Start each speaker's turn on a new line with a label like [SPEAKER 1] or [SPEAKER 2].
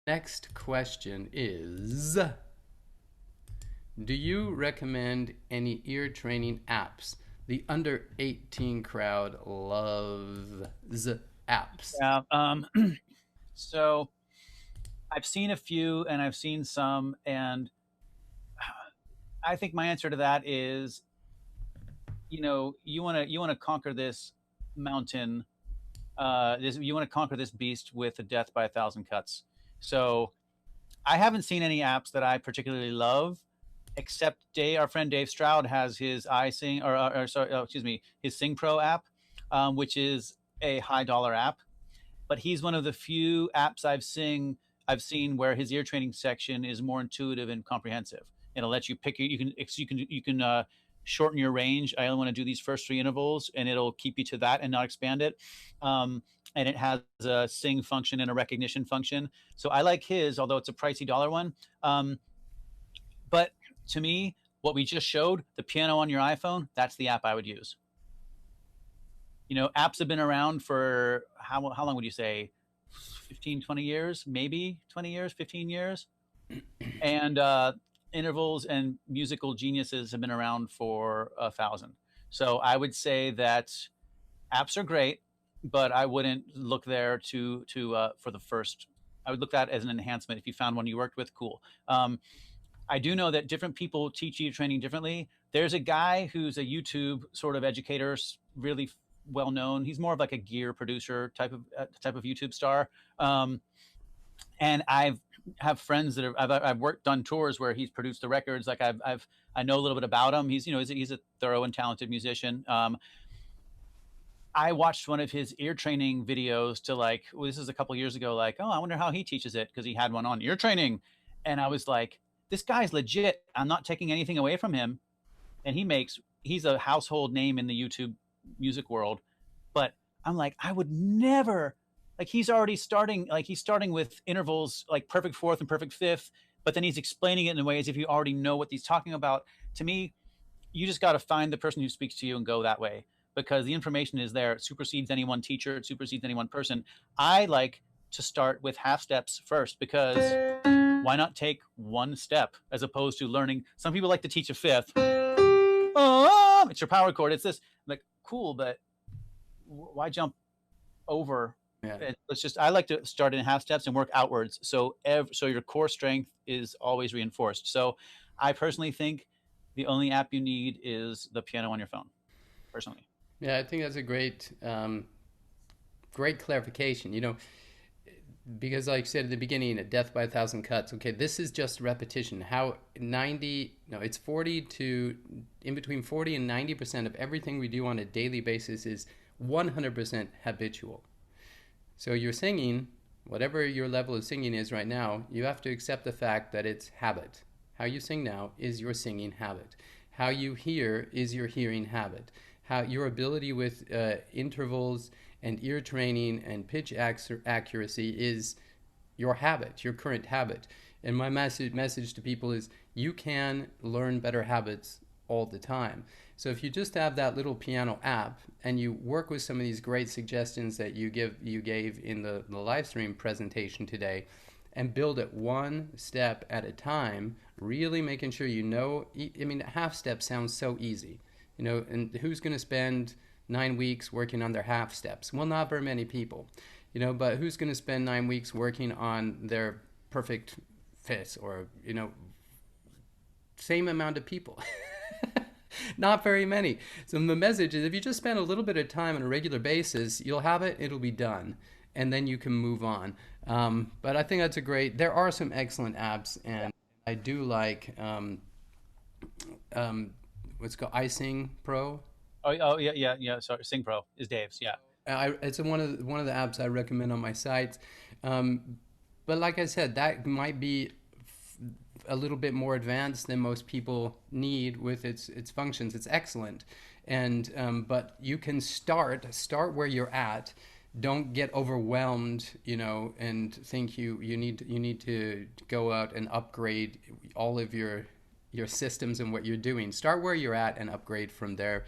[SPEAKER 1] Next question is, do you recommend any ear training apps? The under 18 crowd loves apps.
[SPEAKER 2] Yeah. So I've seen a few and I've seen some, and I think my answer to that is, you want to conquer this mountain. You want to conquer this beast with a death by a thousand cuts. So I haven't seen any apps that I particularly love, except our friend Dave Stroud has his iSing, or sorry, excuse me, his Sing Pro app, which is a high dollar app. But he's one of the few apps I've seen where his ear training section is more intuitive and comprehensive. It'll let you pick you can shorten your range. I only want to do these first three intervals, and it'll keep you to that and not expand it. And it has a sing function and a recognition function. So I like his, although it's a pricey dollar one. But to me, what we just showed, the piano on your iPhone, that's the app I would use. Apps have been around for how long would you say? 15, 20 years, maybe 20 years, 15 years. And intervals and musical geniuses have been around for 1,000. So I would say that apps are great, but I wouldn't look there to for the first. I would look at that as an enhancement. If you found one you worked with, cool. I do know that different people teach ear training differently. There's a guy who's a YouTube sort of educator, really well known. He's more of like a gear producer type of YouTube star. And have friends that I've worked on tours where he's produced the records. Like I know a little bit about him. He's a thorough and talented musician. I watched one of his ear training videos this is a couple years ago, like, oh, I wonder how he teaches it, because he had one on ear training. And I was like, this guy's legit. I'm not taking anything away from him. And he's a household name in the YouTube music world. But I'm like, I would never, like, he's starting with intervals like perfect fourth and perfect fifth, but then he's explaining it in ways if you already know what he's talking about. To me, you just got to find the person who speaks to you and go that way, because the information is there. It supersedes any one teacher. It supersedes any one person. I like to start with half steps first, because why not take one step as opposed to learning? Some people like to teach a fifth. Oh, it's your power chord. It's this. I'm like, cool, but why jump over?
[SPEAKER 1] Yeah.
[SPEAKER 2] I like to start in half steps and work outwards. So your core strength is always reinforced. So I personally think the only app you need is the piano on your phone, personally.
[SPEAKER 1] Yeah, I think that's a great clarification. Because like I said at the beginning, a death by a thousand cuts. Okay, this is just repetition. It's 40 to in between 40 and 90% of everything we do on a daily basis is 100% habitual. So you're singing, whatever your level of singing is right now, you have to accept the fact that it's habit. How you sing now is your singing habit. How you hear is your hearing habit. How your ability with intervals and ear training and pitch accuracy is your habit, your current habit. And my message to people is, you can learn better habits all the time. So if you just have that little piano app and you work with some of these great suggestions that you gave in the live stream presentation today, and build it one step at a time, really making sure half step sounds so easy. And who's going to spend 9 weeks working on their half steps? Well, not very many people, but who's going to spend 9 weeks working on their perfect fifths, or, same amount of people? Not very many. So the message is, if you just spend a little bit of time on a regular basis, you'll have it, it'll be done, and then you can move on. But I think there are some excellent apps, and I do like, what's it called, iSing Pro.
[SPEAKER 2] Oh yeah. Sorry, Sing Pro is Dave's. Yeah.
[SPEAKER 1] It's one of the apps I recommend on my site. But like I said, that might be a little bit more advanced than most people need with its functions. It's excellent, and but you can start where you're at. Don't get overwhelmed, and think you need to go out and upgrade all of your systems and what you're doing. Start where you're at and upgrade from there.